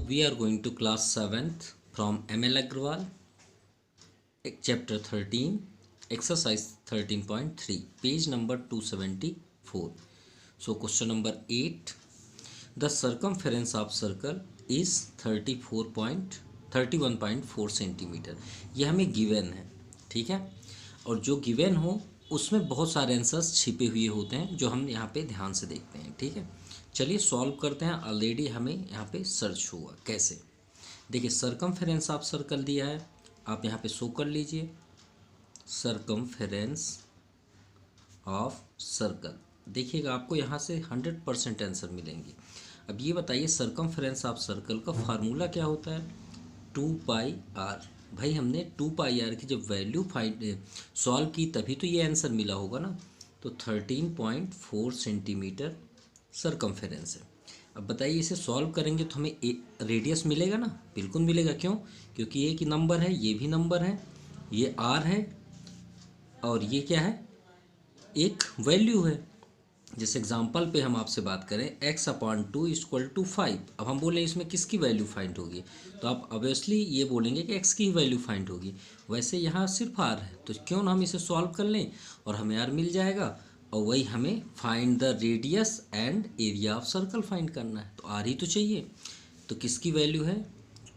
We are going to class 7th from ML Agrawal, chapter 13, exercise 13.3, page number 274. So question number 8, the circumference of circle is 31.4 centimetre. ये हमें given है, ठीक है. और जो given हो उसमें बहुत सारे आंसर्स छिपे हुए होते हैं जो हम यहाँ पे ध्यान से देखते हैं, ठीक है. चलिए सॉल्व करते हैं. ऑलरेडी हमें यहाँ पे सर्च हुआ. कैसे? देखिए, सरकमफेरेंस ऑफ सर्कल दिया है, आप यहाँ पे शो कर लीजिए. सरकमफेरेंस ऑफ सर्कल, देखिएगा आपको यहाँ से 100% आंसर मिलेंगे. अब ये बताइए सरकमफेरेंस ऑफ सर्कल का फार्मूला क्या होता है? 2πr. भाई हमने 2πr की जब वैल्यू सॉल्व की तभी तो ये आंसर मिला होगा ना. तो 13.4 सेंटीमीटर सरकमफेरेंस है. अब बताइए इसे सॉल्व करेंगे तो हमें रेडियस मिलेगा ना? बिल्कुल मिलेगा. क्यों? क्योंकि ये कि नंबर है, ये भी नंबर है, ये r है और ये क्या है? एक वैल्यू है. जैसे एग्जांपल पे हम आपसे बात करें x/2 = 5. अब हम बोले इसमें किसकी वैल्यू फाइंड होगी, तो आप ऑब्वियसली ये बोलेंगे कि x की वैल्यू फाइंड होगी. वैसे यहाँ सिर्फ r है, तो क्यों ना हम इसे सॉल्व कर लें और हमें r मिल जाएगा. और वही हमें find the radius and area of circle find करना है, तो r ही तो चाहिए. तो किसकी वैल्यू है?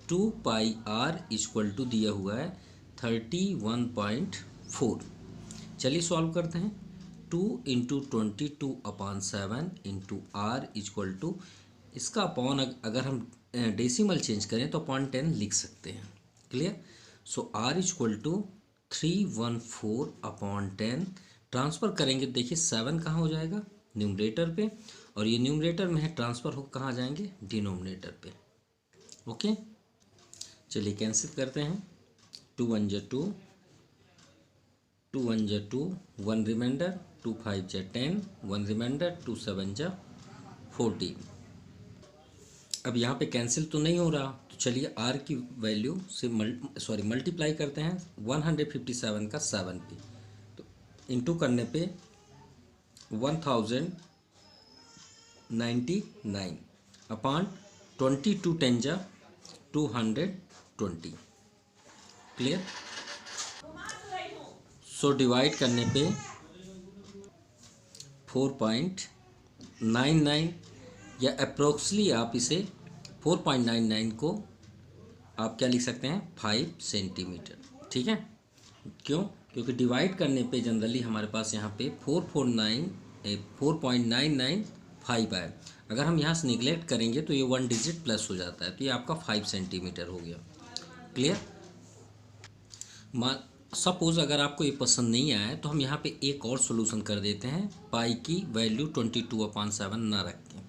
2πr = दिया हुआ है 31.4. चलिए सॉल्व करते हैं. 2 × 22/7 × r = इसका अपॉन अगर हम डेसिमल चेंज करें तो अपॉन 10 लिख सकते हैं. क्लियर? सो r = 314/10. ट्रांसफ़र करेंगे, देखिए 7 कहाँ हो जाएगा? न्यूमरेटर पे, और ये न्यूमरेटर में है, ट्रांसफ़र हो कहाँ जाएंगे? डिनोमिनेटर पे. ओके, चलिए कैंसिल करते हैं. 2 × 1 = 2, 2 × 1 = 2, 1 रिमाइंडर, 2 × 5 = 10, 1 रिमाइंडर, 2 × 7 = 14. अब यहाँ पे कैंसिल तो नहीं हो रहा, तो चलिए r की वैल्यू से मल्टीप्लाई करते हैं 157 का 7 पे. तो इंटू करने पे 1099 अपॉन 22 10 = 220. क्लियर? सो डिवाइड करने पे 4.99 या अप्रोक्सली आप इसे 4.99 को आप क्या लिख सकते हैं? 5 सेंटीमीटर. ठीक है. क्यों? क्योंकि डिवाइड करने पे जनरली हमारे पास यहाँ पे 4.995 आए. अगर हम यहाँ से निगलेक्ट करेंगे तो ये 1 डिजिट प्लस हो जाता है, तो ये आपका 5 सेंटीमीटर हो गया. क्लियर? सपोज़ अगर आपको ये पसंद नहीं आया तो हम यहाँ पे एक और सोल्यूशन कर देते हैं. पाई की वैल्यू 22/7 ना रख के,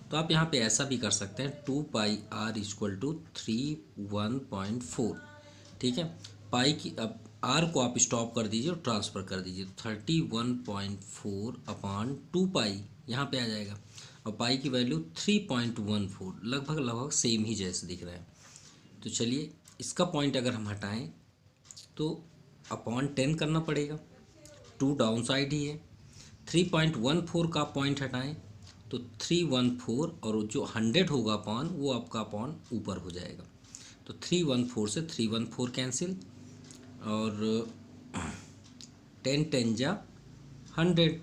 तो आप यहाँ पे ऐसा भी कर सकते हैं. 2πr = 31.4. ठीक है. पाई की अब r को आप स्टॉप कर दीजिए और ट्रांसफ़र कर दीजिए. 31.4/2π यहाँ पे आ जाएगा. और पाई की वैल्यू 3.14, लगभग सेम ही जैसे दिख रहा है. तो चलिए इसका पॉइंट अगर हम हटाएं तो अपॉन 10 करना पड़ेगा. 2 डाउन साइड ही है. 3.14 का पॉइंट हटाएं तो 314, और जो 100 होगा अपॉन, वो आपका अपॉन ऊपर हो जाएगा. तो 314 से 314 कैंसिल, और 10 10 = 100,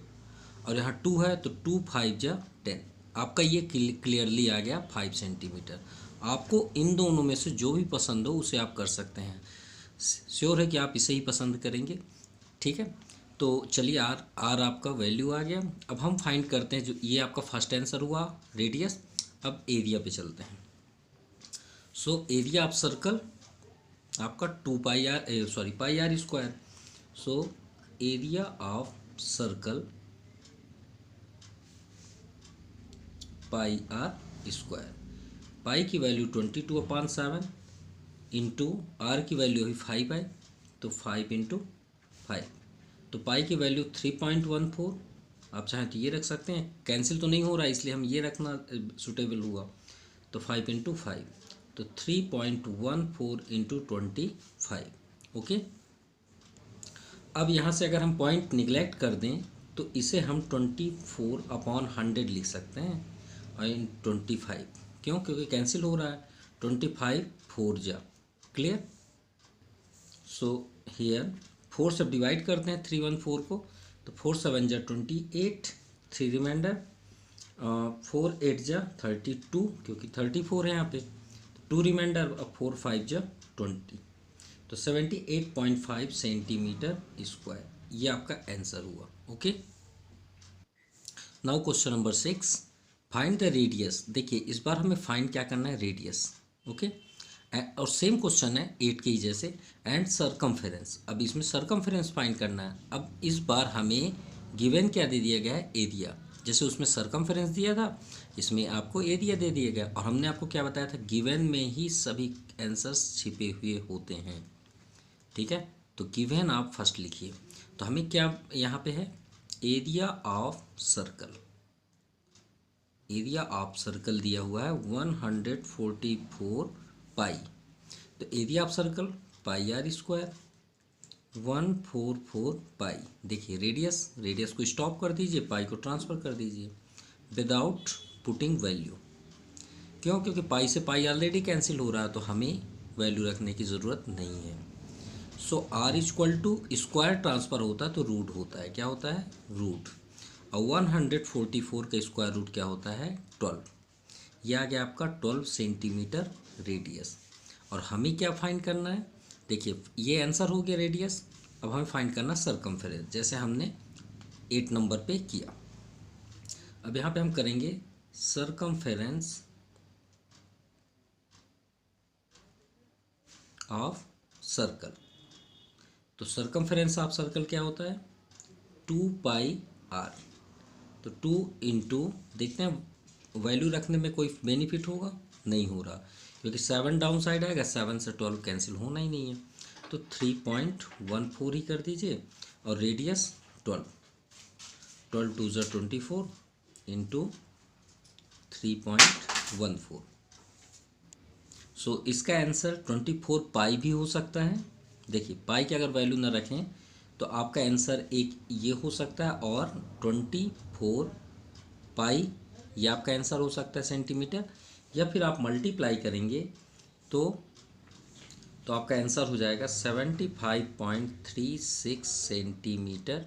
और यहाँ 2 है तो 2 5 = 10. आपका ये क्लियरली आ गया 5 सेंटीमीटर. आपको इन दोनों में से जो भी पसंद हो उसे आप कर सकते हैं. श्योर है कि आप इसे ही पसंद करेंगे. ठीक है. तो चलिए r आपका वैल्यू आ गया. अब हम फाइंड करते हैं, जो ये आपका फर्स्ट आंसर हुआ रेडियस. अब एरिया पे चलते हैं. सो एरिया ऑफ सर्कल आपका πr square. So area of circle πr square. Pi की वैल्यू 22/7 इंटू r की वैल्यू अभी 5 है, तो 5 × 5. तो पाई की वैल्यू 3.14. आप चाहें तो ये रख सकते हैं, कैंसिल तो नहीं हो रहा इसलिए हम ये रखना सूटेबल हुआ. तो 5 × 5, तो 3.14 × 25. ओके. अब यहाँ से अगर हम पॉइंट निगलेक्ट कर दें तो इसे हम 24/100 लिख सकते हैं और 25. क्यों? क्योंकि कैंसिल हो रहा है. 25 4 जा क्लियर। सो हियर 4 से डिवाइड करते हैं 314 को, तो 4 7 जा 28, 3 रिमाइंडर, 4 8 जा 32 क्योंकि 34 है यहाँ पे, 2 रिमाइंडर, अब 4 5 जा 20, तो 78.5 सेंटीमीटर स्क्वायर, ये आपका आंसर हुआ। Okay, now question number 6, find the radius. देखिए इस बार हमें फाइंड क्या करना है, रेडियस। ओके, और सेम क्वेश्चन है 8 के ही जैसे, एंड सरकमफेरेंस। अब इसमें सरकमफेरेंस फाइंड करना है। अब इस बार हमें गिवन क्या दे दिया गया है, एरिया। जैसे उसमें सरकमफेरेंस दिया था, इसमें आपको एरिया दे दिया गया, और हमने आपको क्या बताया था, गिवन में ही सभी आंसर्स छिपे हुए होते हैं। ठीक है, तो गिवन आप फर्स्ट लिखिए। तो हमें क्या यहाँ पे है, area of circle. Area of circle दिया हुआ है 144 पाई, तो area of circle pi r square 144 pi. देखिए रेडियस, रेडियस को स्टॉप कर दीजिए, पाई को ट्रांसफ़र कर दीजिए विदाउट पुटिंग वैल्यू। क्यों? क्योंकि पाई से पाई ऑलरेडी कैंसिल हो रहा है, तो हमें वैल्यू रखने की ज़रूरत नहीं है। So are equal to square transfer होता है तो रूट होता है, क्या होता है, रूट। और 144 का स्क्वायर रूट क्या होता है, 12। यह आ गया आपका 12 सेंटीमीटर रेडियस। और हमें क्या फाइंड करना है, देखिए ये आंसर हो गया रेडियस। अब हमें फाइंड करना सर्कमफेरेंस, जैसे हमने 8 नंबर पे किया। अब यहाँ पे हम करेंगे सर्कमफेरेंस ऑफ सर्कल। तो सर्कमफेरेंस ऑफ सर्कल क्या होता है, 2 पाई आर। तो 2 इंटू, देखते हैं वैल्यू रखने में कोई बेनिफिट होगा, नहीं हो रहा, क्योंकि 7 डाउन साइड आएगा, 7 से 12 कैंसिल होना ही नहीं है, तो 3.14 ही कर दीजिए। और रेडियस 12, 12 2 ज़ा 24 इंटू 3.14। सो इसका आंसर 24 पाई भी हो सकता है। देखिए पाई की अगर वैल्यू ना रखें तो आपका आंसर एक ये हो सकता है, और 24 पाई ये आपका आंसर हो सकता है सेंटीमीटर, या फिर आप मल्टीप्लाई करेंगे तो आपका आंसर हो जाएगा 75.36 सेंटीमीटर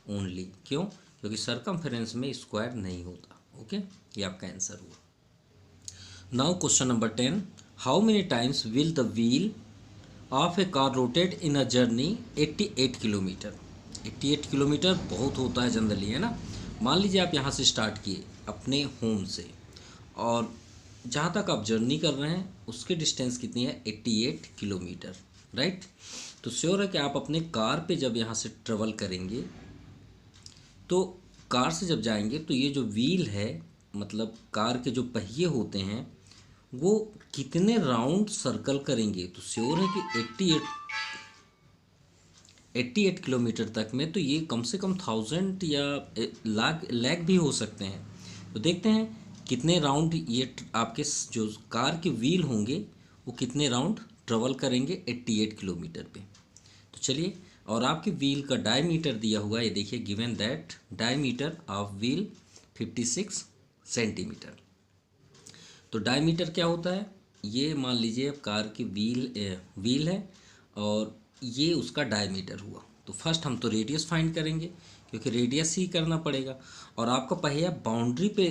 ओनली। क्यों? क्योंकि सर्कमफेरेंस में स्क्वायर नहीं होता। ओके, ये आपका आंसर हुआ। Now question number 10, how many times will the wheel of A car rotate in a journey 88 kilometre. 88 kilometre बहुत होता है जनरली, है ना। मान लीजिए आप यहाँ से स्टार्ट किए अपने होम से, और जहाँ तक आप जर्नी कर रहे हैं उसकी डिस्टेंस कितनी है, 88 किलोमीटर, राइट। तो श्योर है कि आप अपने कार पे जब यहाँ से ट्रेवल करेंगे, तो कार से जब जाएंगे तो ये जो व्हील है, मतलब कार के जो पहिए होते हैं, वो कितने राउंड सर्कल करेंगे। तो श्योर है कि 88 किलोमीटर तक में तो ये कम से कम 1000 या लाख भी हो सकते हैं। तो देखते हैं कितने राउंड ये आपके जो कार के व्हील होंगे वो कितने राउंड ट्रेवल करेंगे 88 किलोमीटर पे। तो चलिए, और आपके व्हील का डायमीटर दिया हुआ है, ये देखिए given that diameter of wheel 56 centimetre. तो डायमीटर क्या होता है, ये मान लीजिए अब कार की व्हील है और ये उसका डायमीटर हुआ। तो फर्स्ट हम तो रेडियस फाइंड करेंगे, क्योंकि रेडियस ही करना पड़ेगा। और आपका पहिया बाउंड्री पे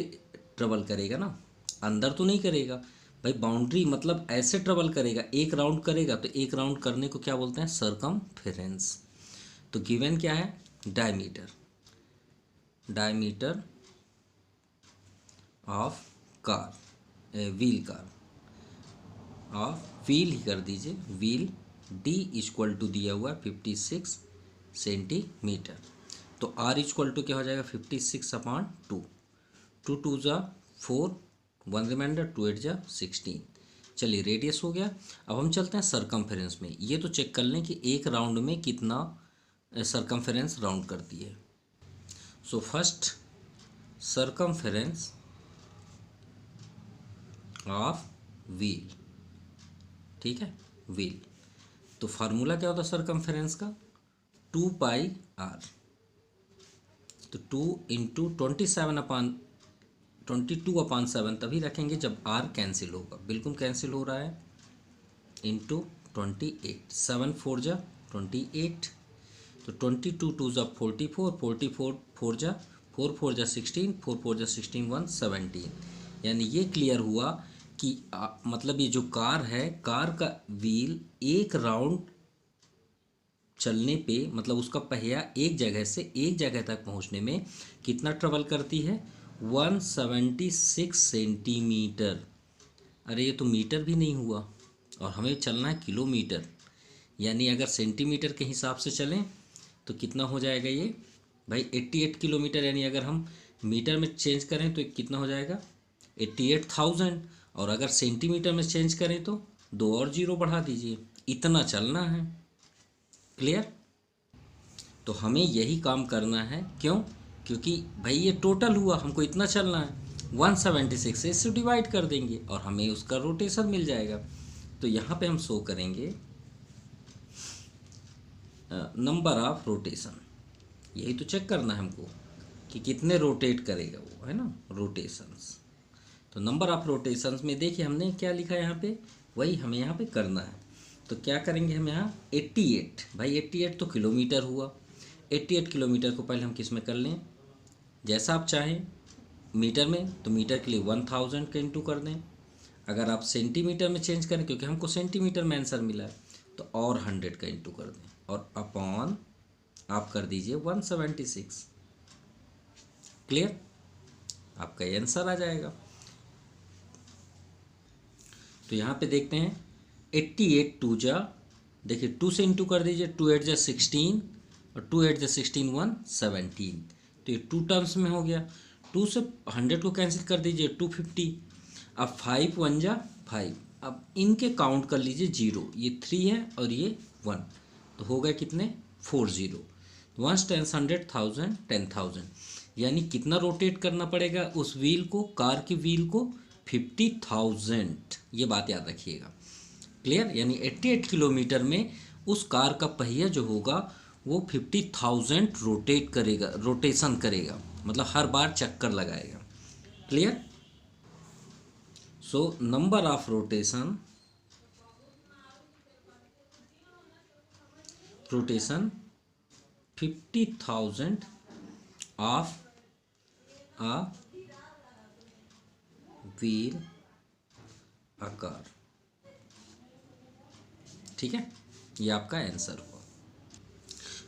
ट्रेवल करेगा ना, अंदर तो नहीं करेगा भाई। बाउंड्री मतलब ऐसे ट्रेवल करेगा, एक राउंड करेगा, तो एक राउंड करने को क्या बोलते हैं, सर्कमफेरेंस। तो गिवन क्या है, diameter, diameter of car, wheel car of wheel ही कर दीजिए, व्हील डी इक्वल टू दिया हुआ 56 सेंटीमीटर। तो आर इक्वल टू क्या हो जाएगा, 56/2, 2 2 ज़ा 4, 1 रिमाइंडर, 2 8 ज़ा 16। चलिए रेडियस हो गया। अब हम चलते हैं सर्कमफेरेंस में। ये तो चेक कर लें कि एक राउंड में कितना सर्कमफेरेंस राउंड करती है। So first circumference of wheel, ठीक है, व्हील। तो फार्मूला क्या होता है सर्कमफेरेंस का, 2 पाई आर। तो 2 इंटू 27 22/7 तभी रखेंगे जब r कैंसिल होगा, बिल्कुल कैंसिल हो रहा है, इंटू 28, 7 4 जा 28, तो 22 2 जा 44, 44 4 जा 4 4 जा 16, 4 4 जा 16 1 17। यानी ये क्लियर हुआ कि मतलब ये जो कार है, कार का व्हील एक राउंड चलने पे, मतलब उसका पहिया एक जगह से एक जगह तक पहुंचने में कितना ट्रेवल करती है, 176 सेंटीमीटर। अरे ये तो मीटर भी नहीं हुआ, और हमें चलना है किलोमीटर। यानी अगर सेंटीमीटर के हिसाब से चलें तो कितना हो जाएगा ये भाई, 88 किलोमीटर। यानी अगर हम मीटर में चेंज करें तो कितना हो जाएगा, 88,000। और अगर सेंटीमीटर में चेंज करें तो 2 और जीरो बढ़ा दीजिए, इतना चलना है। क्लियर? तो हमें यही काम करना है। क्यों? क्योंकि भाई ये टोटल हुआ, हमको इतना चलना है, 176 से इससे डिवाइड कर देंगे और हमें उसका रोटेशन मिल जाएगा। तो यहाँ पे हम शो करेंगे नंबर ऑफ रोटेशन। यही तो चेक करना है हमको कि कितने रोटेट करेगा वो, है ना, रोटेशंस। तो नंबर ऑफ रोटेशंस में देखिए हमने क्या लिखा है यहाँ पे, वही हमें यहाँ पे करना है। तो क्या करेंगे हम यहाँ 88, भाई 88 तो किलोमीटर हुआ, 88 किलोमीटर को पहले हम किस में कर लें, जैसा आप चाहें, मीटर में तो मीटर के लिए 1000 का इंटू कर दें। अगर आप सेंटीमीटर में चेंज करें, क्योंकि हमको सेंटीमीटर में आंसर मिला है, तो और 100 का इंटू कर दें, और अपॉन आप कर दीजिए 176। क्लियर? आपका ये आंसर आ जाएगा। तो यहाँ पे देखते हैं 88 2 जा, देखिए 2 से इंटू कर दीजिए, 2 8 जा 16 और 2 8 जा 16 1 17। तो ये 2 टर्म्स में हो गया। 2 से 100 को कैंसिल कर दीजिए, 250। अब 5 1 जा 5, अब इनके काउंट कर लीजिए जीरो, ये 3 है और ये 1, तो हो गए कितने, 40। 1 10 100 1000 10,000। यानी कितना रोटेट करना पड़ेगा उस व्हील को, कार की व्हील को, 50,000। ये बात याद रखिएगा। क्लियर? यानी 88 किलोमीटर में उस कार का पहिया जो होगा वो 50,000 रोटेट करेगा, रोटेशन करेगा, मतलब हर बार चक्कर लगाएगा। Clear? So number of rotation 50,000 of a wheel आकार। ठीक है, ये आपका आंसर हुआ।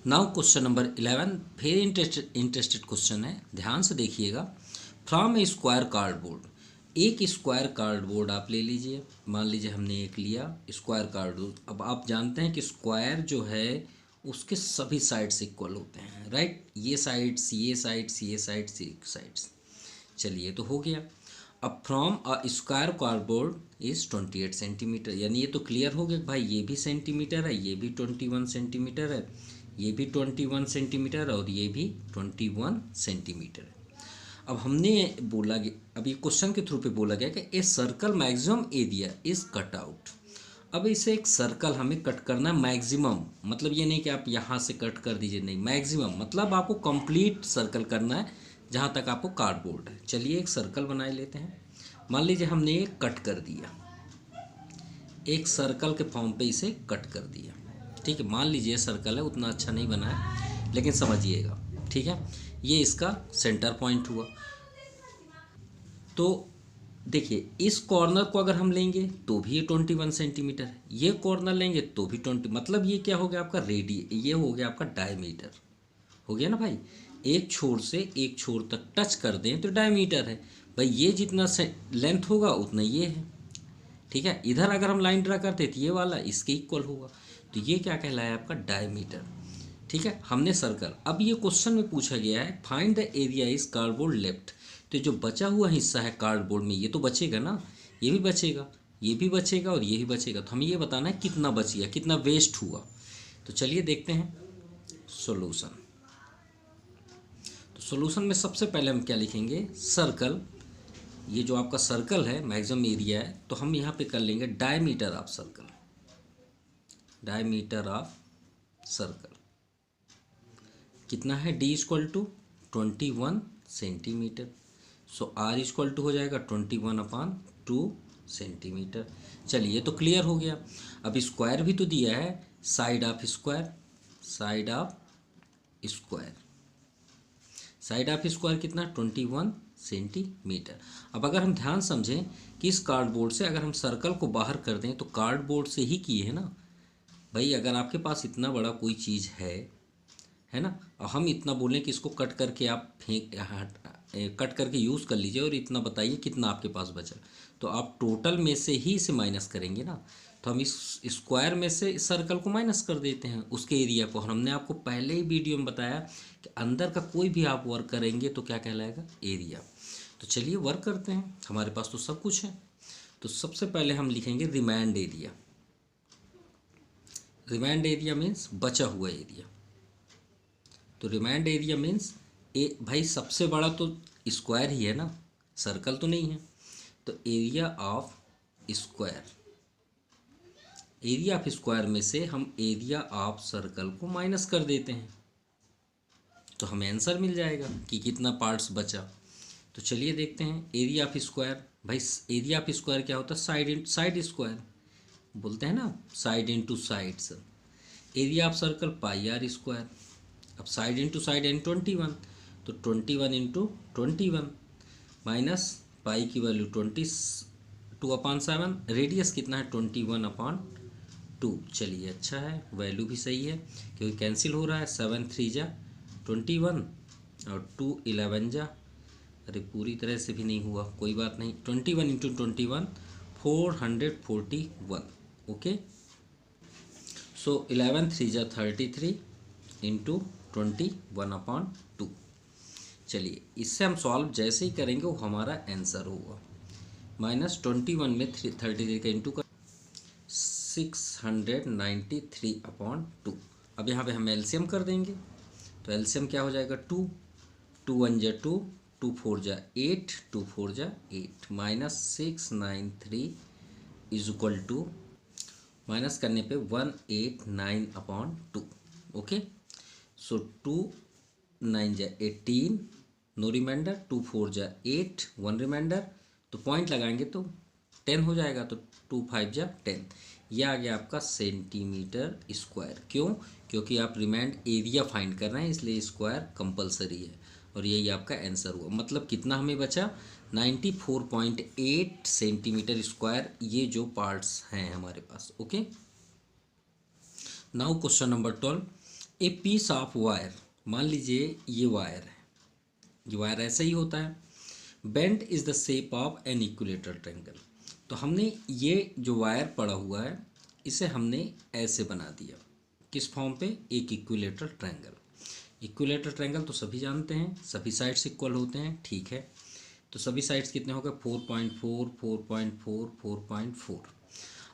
Now question number 11, very interested question है, ध्यान से देखिएगा। फ्रॉम ए स्क्वायर कार्डबोर्ड, एक स्क्वायर कार्डबोर्ड आप ले लीजिए, मान लीजिए हमने एक लिया स्क्वायर कार्डबोर्ड। अब आप जानते हैं कि स्क्वायर जो है उसके सभी साइड्स इक्वल होते हैं, राइट, ये साइड्स, ये साइड्स, ये साइड्स, ये साइड्स। चलिए तो हो गया। अब from a square cardboard is 28 centimetre, यानी ये तो क्लियर हो गया भाई, ये भी सेंटीमीटर है, ये भी 21 सेंटीमीटर है, ये भी 21 सेंटीमीटर और ये भी 21 सेंटीमीटर है। अब हमने बोला कि अब ये क्वेश्चन के थ्रू पे बोला गया कि a circle maximum area is cut out. अब इसे एक सर्कल हमें कट करना है मैक्सिमम, मतलब ये नहीं कि आप यहाँ से कट कर दीजिए, नहीं, मैक्सिमम मतलब आपको कंप्लीट सर्कल करना है जहाँ तक आपको कार्डबोर्ड है। चलिए एक सर्कल बनाए लेते हैं। मान लीजिए हमने एक कट कर दिया, एक सर्कल के फॉर्म पे इसे कट कर दिया। ठीक है, मान लीजिए सर्कल है, उतना अच्छा नहीं बना है लेकिन समझिएगा। ठीक है, ये इसका सेंटर पॉइंट हुआ। तो देखिए इस कॉर्नर को अगर हम लेंगे तो भी ये 21 सेंटीमीटर है, ये कॉर्नर लेंगे तो भी 20, मतलब ये क्या हो गया आपका ये हो गया आपका डायमीटर। हो गया ना भाई, एक छोर से एक छोर तक टच कर दें तो डायमीटर है भाई, ये जितना लेंथ होगा उतना ये है। ठीक है, इधर अगर हम लाइन ड्रा करते तो ये वाला इसके इक्वल होगा, तो ये क्या कहलाया आपका डायमीटर। ठीक है, हमने सर्कल, अब ये क्वेश्चन में पूछा गया है find the area is cardboard left. तो जो बचा हुआ हिस्सा है कार्डबोर्ड में, ये तो बचेगा ना, ये भी बचेगा, ये भी बचेगा और ये भी बचेगा, तो हमें ये बताना है कितना बच गया, कितना वेस्ट हुआ। तो चलिए देखते हैं सॉल्यूशन। तो सॉल्यूशन में सबसे पहले हम क्या लिखेंगे, सर्कल, ये जो आपका सर्कल है मैक्सिमम एरिया है, तो हम यहाँ पे कर लेंगे diameter of circle, diameter of circle कितना है, d = 21 centimetre. So are equal to हो जाएगा 21/2 सेंटीमीटर। चलिए, ये तो क्लियर हो गया। अब स्क्वायर भी तो दिया है, side of square, side of square, side of square कितना 21 सेंटीमीटर। अब अगर हम ध्यान समझें कि इस कार्डबोर्ड से अगर हम सर्कल को बाहर कर दें तो कार्डबोर्ड से ही किए है ना भाई। अगर आपके पास इतना बड़ा कोई चीज़ है ना, और हम इतना बोलें कि इसको कट करके आप कट करके यूज़ कर लीजिए और इतना बताइए कितना आपके पास बचा, तो आप टोटल में से ही इसे माइनस करेंगे ना। तो हम इस स्क्वायर में से इस सर्कल को माइनस कर देते हैं, उसके एरिया को। और हमने आपको पहले ही वीडियो में बताया कि अंदर का कोई भी आप वर्क करेंगे तो क्या कहलाएगा, एरिया। तो चलिए वर्क करते हैं, हमारे पास तो सब कुछ है। तो सबसे पहले हम लिखेंगे remind area. Remind area means बचा हुआ एरिया। तो रिमाइंड एरिया मीन्स भाई सबसे बड़ा तो स्क्वायर ही है ना, सर्कल तो नहीं है। तो area of square, area of square में से हम एरिया ऑफ सर्कल को माइनस कर देते हैं तो हमें आंसर मिल जाएगा कि कितना पार्ट्स बचा। तो चलिए देखते हैं एरिया ऑफ स्क्वायर। भाई एरिया ऑफ स्क्वायर क्या होता है, साइड स्क्वायर बोलते हैं ना, side into sides. Area of circle pi r square. अब साइड इंटू साइड यानी 21, तो 21 इंटू 21 माइनस पाई की वैल्यू 22/7, रेडियस कितना है 21/2। चलिए अच्छा है, वैल्यू भी सही है क्योंकि कैंसिल हो रहा है। 7 3 जा 21 और 2 11 जा, अरे पूरी तरह से भी नहीं हुआ, कोई बात नहीं। 21 इंटू 21 441। ओके, सो 11 3 जा 33 इंटू 21/2। चलिए इससे हम सॉल्व जैसे ही करेंगे वो हमारा आंसर होगा। -21 में 33 का इंटू कर 693/2। अब यहाँ पे हम एलसीएम कर देंगे, तो एलसीएम क्या हो जाएगा 2 2 1 जा 2 2 4 जा 8 2 4 जा 8 -693 इज इक्वल टू माइनस करने पे 189/2। ओके, सो 2 9 जा 18, नो रिमाइंडर, 2 4 जा 8, 1 रिमाइंडर, तो पॉइंट लगाएंगे तो 10 हो जाएगा, तो 2 5 जा 10। यह आ गया आपका सेंटीमीटर स्क्वायर। क्यों? क्योंकि आप रिमाइंड एरिया फाइंड कर रहे हैं, इसलिए स्क्वायर कंपलसरी है और यही आपका आंसर हुआ। मतलब कितना हमें बचा 94.8 सेंटीमीटर स्क्वायर, ये जो पार्ट्स हैं हमारे पास। Okay, now question number 12, a piece of wire. मान लीजिए ये वायर है, ये वायर ऐसा ही होता है। Bent is the shape of an equilateral triangle. तो हमने ये जो वायर पड़ा हुआ है इसे हमने ऐसे बना दिया, किस फॉर्म पे, एक इक्विलेटरल ट्रायंगल। इक्विलेटरल ट्रायंगल तो सभी जानते हैं, सभी साइड्स इक्वल होते हैं, ठीक है। तो सभी साइड्स कितने हो गए 4.4 4.4 4.4।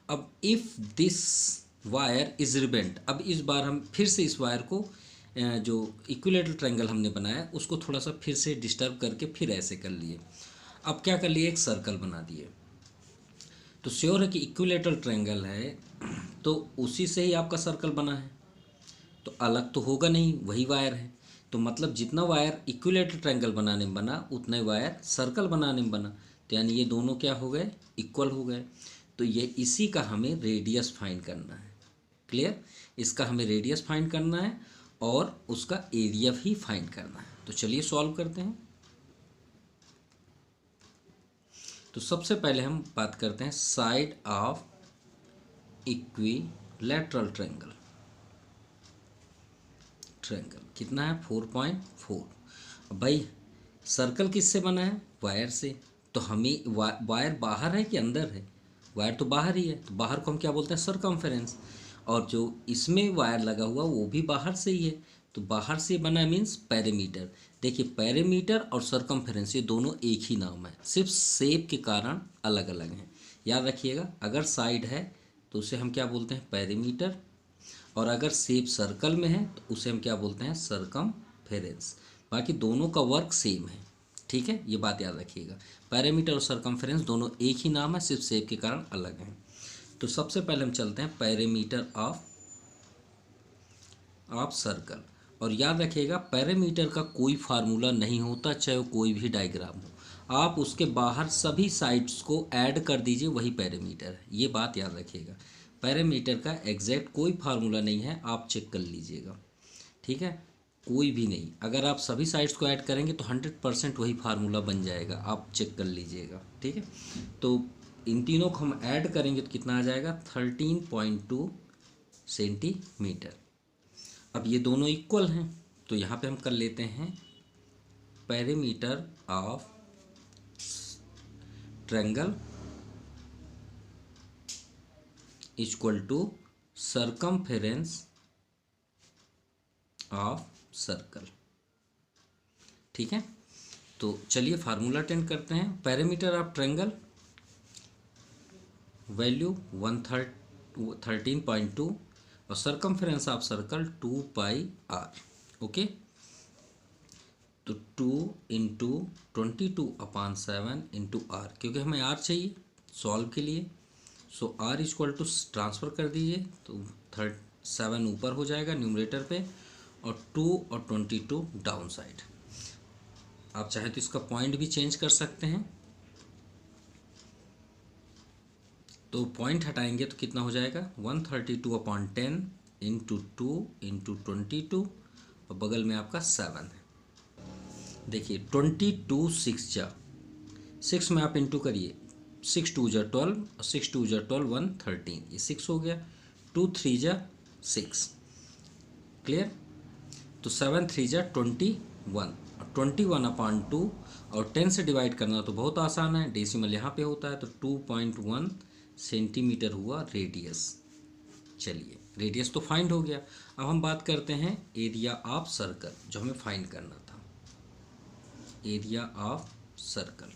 अब इफ़ दिस वायर इज रिबेंट, अब इस बार हम फिर से इस वायर को जो इक्विलेटरल ट्रायंगल हमने बनाया उसको थोड़ा सा फिर से डिस्टर्ब करके फिर ऐसे कर लिए। अब क्या कर लिए, एक सर्कल बना दिए। तो श्योर है कि इक्विलेटरल ट्रायंगल है तो उसी से ही आपका सर्कल बना है, तो अलग तो होगा नहीं, वही वायर है। तो मतलब जितना वायर इक्विलेटरल ट्रायंगल बनाने में बना उतना ही वायर सर्कल बनाने में बना, तो यानी ये दोनों क्या हो गए, इक्वल हो गए। तो ये इसी का हमें रेडियस फाइंड करना है। क्लियर, इसका हमें रेडियस फाइंड करना है और उसका एरिया भी फाइंड करना है। तो चलिए सॉल्व करते हैं। तो सबसे पहले हम बात करते हैं side of equilateral triangle. Triangle कितना है 4.4। अब भाई सर्कल किससे बना है, वायर से। तो हमें वायर बाहर है कि अंदर है, वायर तो बाहर ही है, तो बाहर को हम क्या बोलते हैं सर्कमफेरेंस। और जो इसमें वायर लगा हुआ वो भी बाहर से ही है, तो बाहर से बना मीन्स पैरामीटर। देखिए पैरामीटर और सर्कमफेरेंस ये दोनों एक ही नाम है, सिर्फ शेप के कारण अलग अलग हैं। याद रखिएगा, अगर साइड है तो उसे हम क्या बोलते हैं पैरामीटर, और अगर शेप सर्कल में है तो उसे हम क्या बोलते हैं सर्कमफेरेंस। बाकी दोनों का वर्क सेम है, ठीक है, ये बात याद रखिएगा। पैरामीटर और सर्कमफेरेंस दोनों एक ही नाम है, सिर्फ शेप के कारण अलग हैं। तो सबसे पहले हम चलते हैं पैरामीटर ऑफ सर्कल। और याद रखिएगा पैरामीटर का कोई फार्मूला नहीं होता, चाहे वो कोई भी डायग्राम हो। आप उसके बाहर सभी साइड्स को ऐड कर दीजिए, वही पैरामीटर है। ये बात याद रखिएगा, पैरामीटर का एग्जैक्ट कोई फार्मूला नहीं है, आप चेक कर लीजिएगा, ठीक है। कोई भी नहीं, अगर आप सभी साइड्स को ऐड करेंगे तो 100% वही फार्मूला बन जाएगा, आप चेक कर लीजिएगा, ठीक है। तो इन तीनों को हम ऐड करेंगे तो कितना आ जाएगा, 13.2 सेंटीमीटर। अब ये दोनों इक्वल हैं, तो यहाँ पे हम कर लेते हैं perimeter of triangle equal to circumference of circle, ठीक है। तो चलिए फार्मूला अटेंड करते हैं। पेरीमीटर ऑफ ट्रायंगल वैल्यू 13.2 और circumference of circle 2 pi r, okay. तो 2 इंटू 22/7 इंटू आर, क्योंकि हमें आर चाहिए सॉल्व के लिए। सो आर इक्वल टू ट्रांसफ़र कर दीजिए, तो 7 ऊपर हो जाएगा न्यूमरेटर पे और 2 और 22 डाउन साइड। आप चाहे तो इसका पॉइंट भी चेंज कर सकते हैं, तो पॉइंट हटाएंगे तो कितना हो जाएगा 132/10 इंटू 2 इंटू 22 और बगल में आपका 7 है। देखिए 22 6 जा 6 में आप इंटू करिए, 6 2 जा 12 और 6 2 जा 12 1 13, ये 6 हो गया। 2 3 जा 6, क्लियर। तो 7 3 जा 21 और 21/2 और 10 से डिवाइड करना तो बहुत आसान है, डेसिमल यहाँ पे होता है। तो 2.1 सेंटीमीटर हुआ रेडियस। चलिए रेडियस तो फाइंड हो गया, अब हम बात करते हैं एरिया ऑफ सर्कल, जो हमें फाइंड करना था, एरिया ऑफ सर्कल।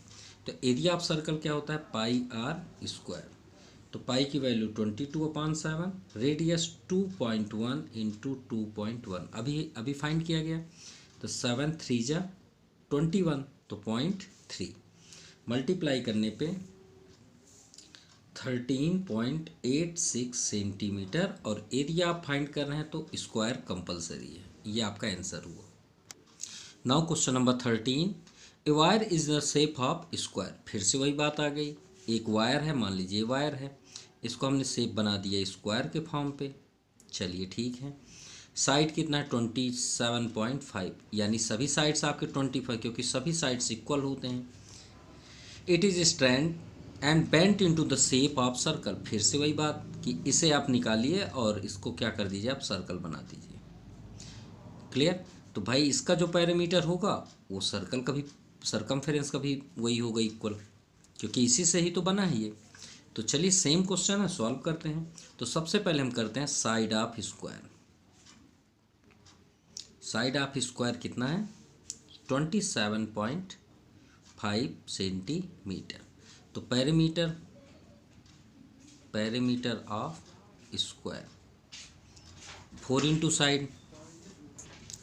तो एरिया ऑफ सर्कल क्या होता है, पाई आर स्क्वायर। तो पाई की वैल्यू 22/7, रेडियस 2.1 इंटू 2.1 अभी फाइंड किया गया। तो 7 3 जा 21, तो 0.3 मल्टीप्लाई करने पे 13.86 सेंटीमीटर, और एरिया आप फाइंड कर रहे हैं तो स्क्वायर कंपलसरी है। ये आपका आंसर हुआ। Now question number 13, a wire is the shape of square. फिर से वही बात आ गई, एक वायर है, मान लीजिए वायर है, इसको हमने शेप बना दिया स्क्वायर के फॉर्म पे। चलिए ठीक है, साइड कितना है 27.5, यानी सभी साइड्स आपके 25, क्योंकि सभी साइड्स इक्वल होते हैं। It is strand and bent into the shape of circle. फिर से वही बात कि इसे आप निकालिए और इसको क्या कर दीजिए, आप सर्कल बना दीजिए, क्लियर। तो भाई इसका जो पैरामीटर होगा वो सर्कल का भी, सर्कमफेरेंस का भी वही होगा इक्वल, क्योंकि इसी से ही तो बना है ये। तो चलिए सेम क्वेश्चन है, सॉल्व करते हैं। तो सबसे पहले हम करते हैं side of square. Side of square कितना है 27.5 सेंटीमीटर। तो parameter of square 4 into side.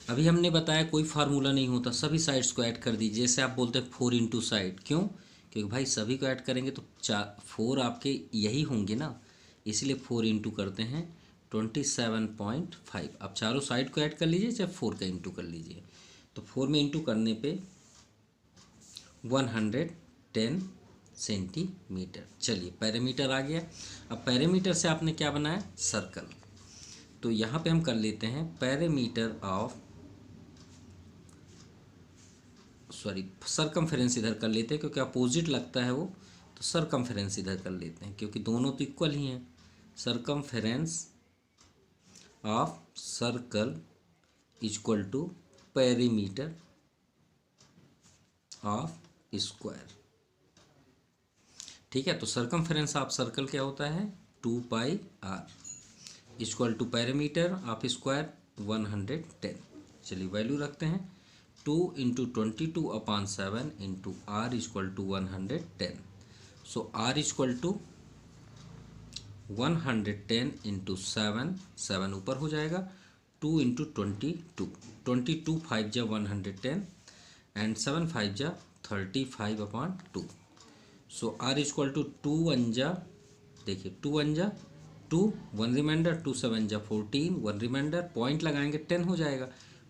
अभी हमने बताया कोई फार्मूला नहीं होता, सभी साइड्स को ऐड कर दीजिए। जैसे आप बोलते हैं 4 इंटू साइड, क्यों, क्योंकि भाई सभी को ऐड करेंगे तो 4 आपके यही होंगे ना, इसलिए 4 इंटू करते हैं 27.5। आप चारों साइड को ऐड कर लीजिए, चाहे 4 का इंटू कर लीजिए। तो 4 में इंटू करने पे 110 सेंटीमीटर। चलिए पैरामीटर आ गया। अब पैरामीटर से आपने क्या बनाया, सर्कल। तो यहाँ पे हम कर लेते हैं पैरामीटर ऑफ, सॉरी सरकमफेरेंस इधर कर लेते हैं, क्योंकि अपोजिट लगता है वो, तो सरकमफेरेंस इधर कर लेते हैं, क्योंकि दोनों तो इक्वल ही हैं। Circumference of circle equal to perimeter of square, ठीक है। तो सर्कमफेरेंस ऑफ सर्कल क्या होता है 2 pi R equal to parameter of square 110। चलिए वैल्यू रखते हैं 2 into 22/7 into are equal to 110। So are equal to 110 into 7 ऊपर हो जाएगा, 2 इंटू 22 5 जा 110 एंड 7 5 जा 35/2। सो आर इक्वल टू 2 1 जा, देखिए 2 1 जा 2, 1 रिमाइंडर, 2 7 जा 14, 1 रिमाइंडर, पॉइंट लगाएंगे 10 हो जाएगा,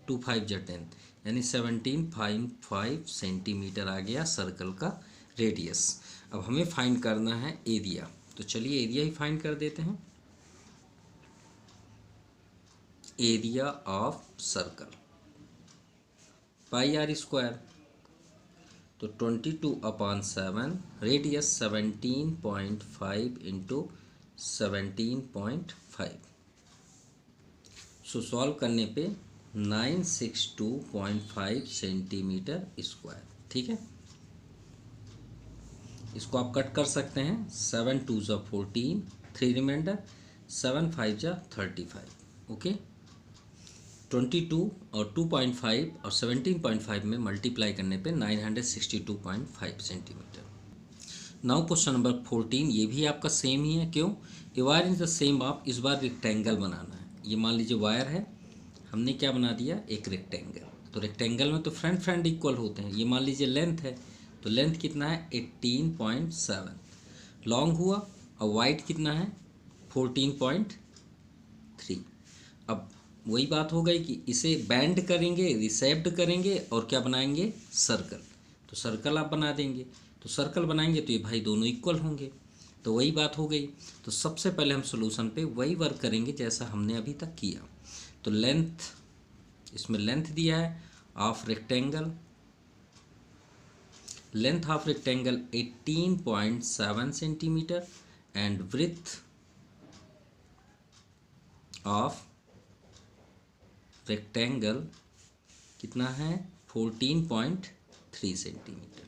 2 5 जा 10 यानी 17.5 सेंटीमीटर आ गया सर्कल का रेडियस। अब हमें फाइंड करना है एरिया, तो चलिए एरिया ही फाइंड कर देते हैं। Area of circle pi r square, तो 22/7, रेडियस 17.5 इंटू 17.5। सो सॉल्व करने पे 962.5 सेंटीमीटर स्क्वायर। ठीक है, इसको आप कट कर सकते हैं। 7 2 ज़ा 14, 3 रिमाइंडर, 7 5 ज़ा 35। ओके, 22 और 2.5 और 17.5 में मल्टीप्लाई करने पे 962.5 सेंटीमीटर। नाउ क्वेश्चन नंबर 14, ये भी आपका सेम ही है। क्यों? A wire in the same of, इस बार रेक्टेंगल बनाना है। ये मान लीजिए वायर है, हमने क्या बना दिया, एक रेक्टेंगल। तो रेक्टेंगल में तो फ्रंट फ्रंट इक्वल होते हैं। ये मान लीजिए लेंथ है, तो लेंथ कितना है 18.7 लॉन्ग हुआ, और वाइड कितना है 14.3। अब वही बात हो गई कि इसे बैंड करेंगे, रिसेप्ट करेंगे और क्या बनाएंगे, सर्कल। तो सर्कल आप बना देंगे, तो सर्कल बनाएंगे तो ये भाई दोनों इक्वल होंगे, तो वही बात हो गई। तो सबसे पहले हम सॉल्यूशन पे वही वर्क करेंगे जैसा हमने अभी तक किया। तो लेंथ, इसमें लेंथ दिया है of rectangle, length of rectangle 18.7 centimetre and breadth of rectangle कितना है 14.3 सेंटीमीटर।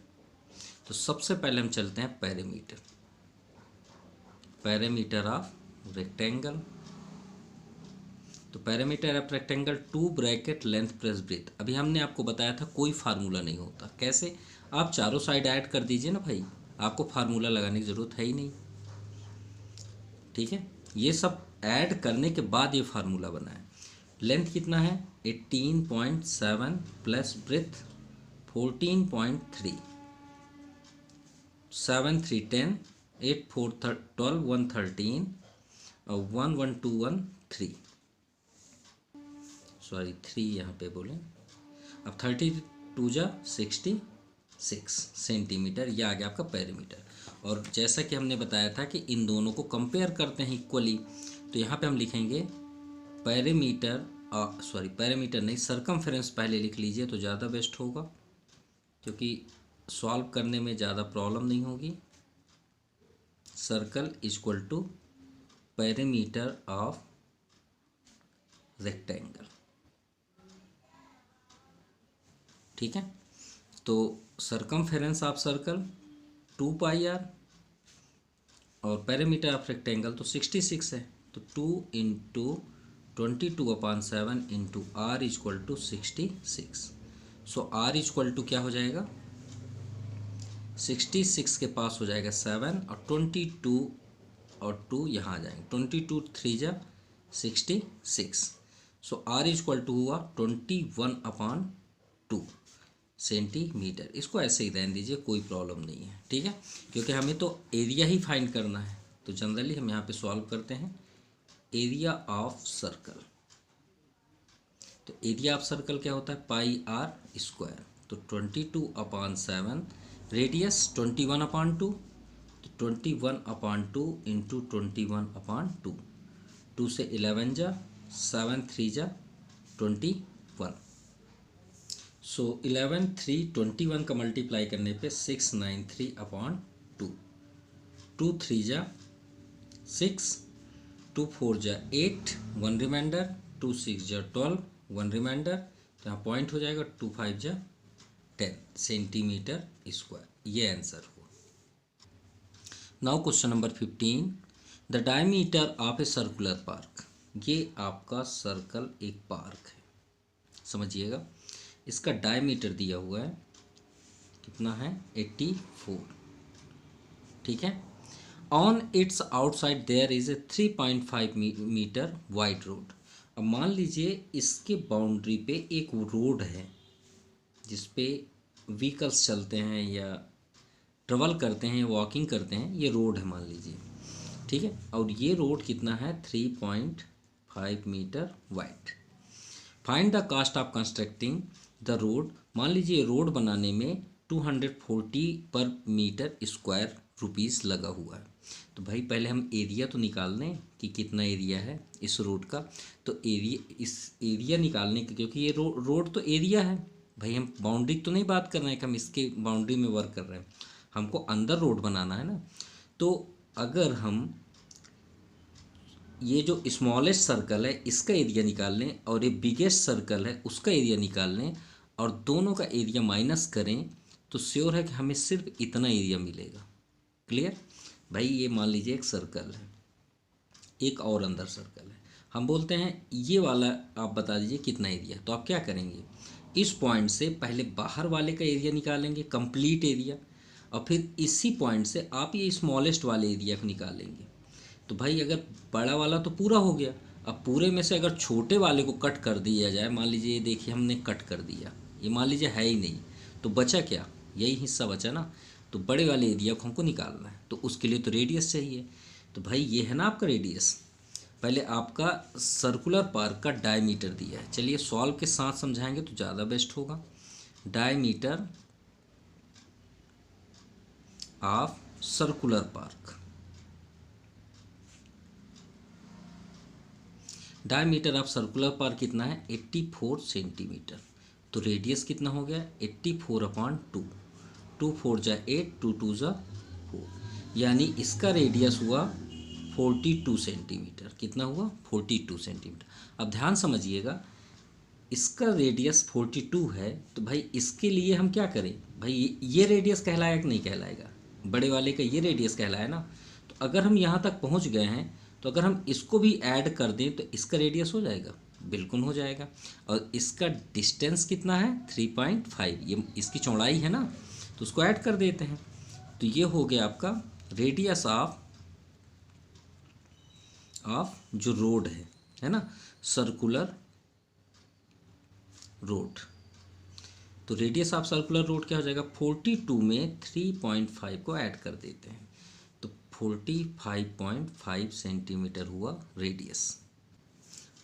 तो सबसे पहले हम चलते हैं पैरामीटर, पैरामीटर ऑफ रेक्टेंगल। तो parameter of rectangle 2 bracket length plus breadth. अभी हमने आपको बताया था कोई फार्मूला नहीं होता। कैसे? आप चारों साइड ऐड कर दीजिए ना भाई, आपको फार्मूला लगाने की ज़रूरत है ही नहीं। ठीक है, ये सब ऐड करने के बाद ये फार्मूला बना है। लेंथ कितना है 18.7 प्लस ब्रेथ 14.3, 7 3 10, 8 4 12, 1 13 और 1 1 2 1 3, सॉरी 3 यहाँ पे बोले। अब 32 जा 66 सेंटीमीटर, यह आ गया आपका पैरामीटर। और जैसा कि हमने बताया था कि इन दोनों को कंपेयर करते हैं इक्वली, तो यहाँ पे हम लिखेंगे पैरामीटर, सॉरी पैरामीटर नहीं, सरकमफेरेंस पहले लिख लीजिए तो ज़्यादा बेस्ट होगा, क्योंकि सॉल्व करने में ज़्यादा प्रॉब्लम नहीं होगी। Circle equal to parameter of rectangle. ठीक है, तो circumference of circle 2 pi r और पैरामीटर ऑफ रेक्टेंगल तो 66 है, तो 2 into 22/7 into are equal to 66। So are equal to क्या हो जाएगा 66 के पास हो जाएगा 7 और 22 और 2 यहाँ आ जाएंगे, 22 3 जा 66। सो आर इक्वल टू हुआ 21/2 सेंटीमीटर। इसको ऐसे ही रहने दीजिए, कोई प्रॉब्लम नहीं है। ठीक है, क्योंकि हमें तो एरिया ही फाइंड करना है, तो जनरली हम यहाँ पे सॉल्व करते हैं एरिया ऑफ सर्कल। तो एरिया ऑफ सर्कल क्या होता है पाई आर स्क्वायर। तो 22/7, रेडियस 21/2, तो 21/2 इंटू 21/2, 2 से 11 जा 7 3 जा 21। सो 11 3 21 का मल्टीप्लाई करने पे 693/2, 2 3 जा 6, 2 4 जा 8, 1 रिमाइंडर, 2 6 जा 12, 1 रिमाइंडर, तो यहाँ पॉइंट हो जाएगा 2 5 जा 10 सेंटीमीटर स्क्वायर। ये आंसर हुआ। Now question number 15, the diameter of a circular park. ये आपका सर्कल एक पार्क है, समझिएगा। इसका डायमीटर दिया हुआ है कितना है 84। ठीक है, on its outside there is a 3.5 metre wide road. अब मान लीजिए इसके बाउंड्री पे एक रोड है जिस पे व्हीकल्स चलते हैं या ट्रेवल करते हैं, वॉकिंग करते हैं, ये रोड है मान लीजिए। ठीक है, और ये रोड कितना है 3.5 metre wide. Find the cost of constructing the road, मान लीजिए रोड बनाने में 240 पर मीटर स्क्वायर रुपीज़ लगा हुआ है। तो भाई पहले हम एरिया तो निकाल लें कि कितना एरिया है इस रोड का। तो इस एरिया निकालने के, क्योंकि ये रोड तो एरिया है भाई, हम बाउंड्री तो नहीं बात कर रहे हैं कि हम इसके बाउंड्री में वर्क कर रहे हैं, हमको अंदर रोड बनाना है ना। तो अगर हम ये जो स्मॉलेस्ट सर्कल है इसका एरिया निकाल लें और ये बिगेस्ट सर्कल है उसका एरिया निकाल लें और दोनों का एरिया माइनस करें, तो श्योर है कि हमें सिर्फ इतना एरिया मिलेगा। क्लियर भाई? ये मान लीजिए एक सर्कल है, एक और अंदर सर्कल है, हम बोलते हैं ये वाला आप बता दीजिए कितना एरिया। तो आप क्या करेंगे, इस पॉइंट से पहले बाहर वाले का एरिया निकालेंगे, कंप्लीट एरिया, और फिर इसी पॉइंट से आप ये स्मॉलेस्ट वाले एरिया को निकालेंगे। तो भाई अगर बड़ा वाला तो पूरा हो गया, अब पूरे में से अगर छोटे वाले को कट कर दिया जाए, मान लीजिए ये देखिए हमने कट कर दिया, ये मान लीजिए है ही नहीं, तो बचा क्या, यही हिस्सा बचा ना। तो बड़े वाले एरिया को हमको निकालना है, तो उसके लिए तो रेडियस चाहिए। तो भाई ये है ना आपका रेडियस। पहले आपका सर्कुलर पार्क का डायमीटर दिया है, चलिए सॉल्व के साथ समझाएंगे तो ज़्यादा बेस्ट होगा। Diameter of circular park, diameter of circular park कितना है, 84 सेंटीमीटर। तो रेडियस कितना हो गया, 84/2, 2 4 जा 8, 2 2 जा 4, यानी इसका रेडियस हुआ 42 सेंटीमीटर। कितना हुआ, 42 सेंटीमीटर। अब ध्यान समझिएगा, इसका रेडियस 42 है, तो भाई इसके लिए हम क्या करें, भाई ये रेडियस कहलाएगा कि नहीं कहलाएगा, बड़े वाले का ये रेडियस कहलाए ना। तो अगर हम यहाँ तक पहुँच गए हैं, तो अगर हम इसको भी ऐड कर दें तो इसका रेडियस हो जाएगा, बिल्कुल हो जाएगा। और इसका डिस्टेंस कितना है, 3.5, ये इसकी चौड़ाई है ना, तो उसको ऐड कर देते हैं। तो ये हो गया आपका रेडियस ऑफ जो रोड है ना, सर्कुलर रोड। तो रेडियस ऑफ सर्कुलर रोड क्या हो जाएगा, 42 में 3.5 को ऐड कर देते हैं, तो 45.5 सेंटीमीटर हुआ रेडियस।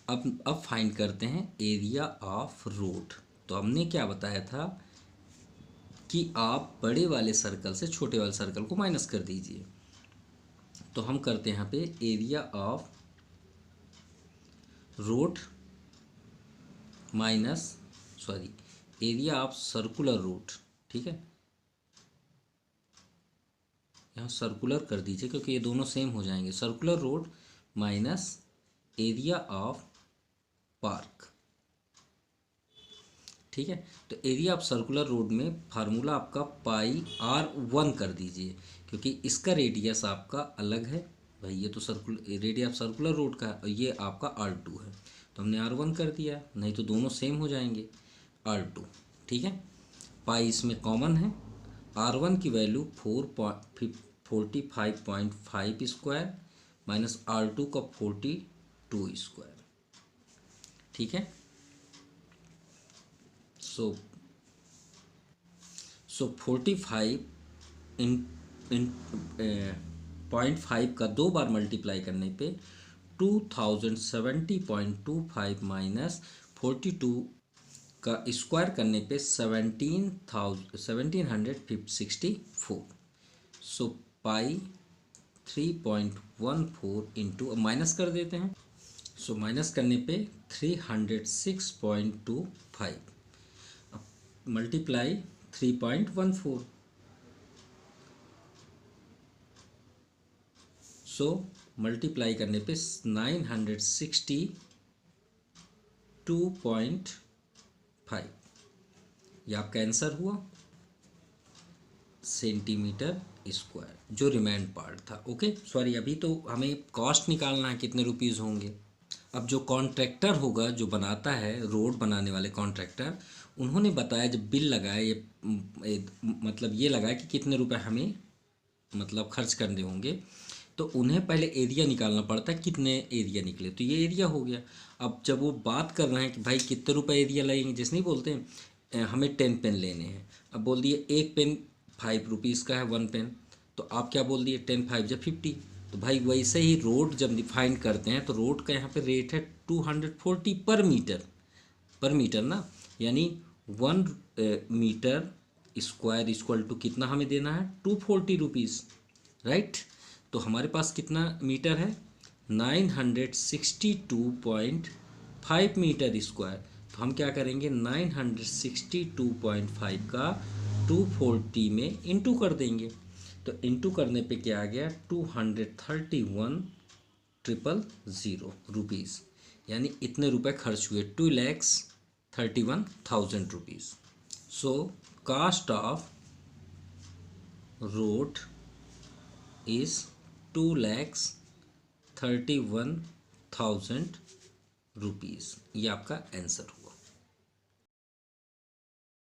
अब फाइंड करते हैं एरिया ऑफ रोड। तो हमने क्या बताया था कि आप बड़े वाले सर्कल से छोटे वाले सर्कल को माइनस कर दीजिए। तो हम करते हैं यहाँ पे area of road minus area of circular road, ठीक है, यहाँ सर्कुलर कर दीजिए क्योंकि ये दोनों सेम हो जाएंगे। Circular road minus area of park, ठीक है। तो एरिया ऑफ सर्कुलर रोड में फार्मूला आपका πr1 कर दीजिए, क्योंकि इसका रेडियस आपका अलग है भाई, ये तो रेडियस ऑफ सर्कुलर रोड का है और ये आपका r2 है, तो हमने r1 कर दिया, नहीं तो दोनों सेम हो जाएंगे, r2, ठीक है। पाई इसमें कॉमन है, r1 की वैल्यू 45.5 स्क्वायर माइनस r2 का 42 स्क्वायर, ठीक है। सो 45 इन 0.5 का 2 बार मल्टीप्लाई करने पे 2070.25 माइनस 42 का स्क्वायर करने पे 1764। सो पाई 3.14 इंटू, अब माइनस कर देते हैं, सो माइनस करने पे 306.25 मल्टीप्लाई 3.14, सो मल्टीप्लाई करने पे 962.5, ये आपका आंसर हुआ सेंटीमीटर स्क्वायर, जो रिमेंड पार्ट था। ओके, सॉरी, अभी तो हमें कॉस्ट निकालना है कितने रुपीज़ होंगे। अब जो कॉन्ट्रैक्टर होगा, जो बनाता है रोड बनाने वाले कॉन्ट्रैक्टर, उन्होंने बताया, जब बिल लगाया ये मतलब ये लगाया कि कितने रुपए हमें मतलब खर्च करने होंगे, तो उन्हें पहले एरिया निकालना पड़ता है, कितने एरिया निकले, तो ये एरिया हो गया। अब जब वो बात कर रहे हैं कि भाई कितने रुपए एरिया लगेंगे, जैसे नहीं बोलते हैं हमें 10 पेन लेने हैं, अब बोल दिए एक पेन 5 रुपीज़ का है 1 पेन, तो आप क्या बोल दिए 10 5 जब 50। तो भाई वैसे ही रोड जब डिफाइन करते हैं तो रोड का यहाँ पे रेट है 240 पर मीटर ना, यानी 1 मीटर स्क्वायर इक्वल टू कितना हमें देना है 240 रुपीज़, राइट। तो हमारे पास कितना मीटर है 962.5 मीटर स्क्वायर। तो हम क्या करेंगे 962.5 का 240 में इंटू कर देंगे। तो इंटू करने पे क्या आ गया 231,000 यानी इतने रुपए खर्च हुए 2,31,000 rupees. So cost of road is 2,31,000 rupees. ये आपका आंसर हो।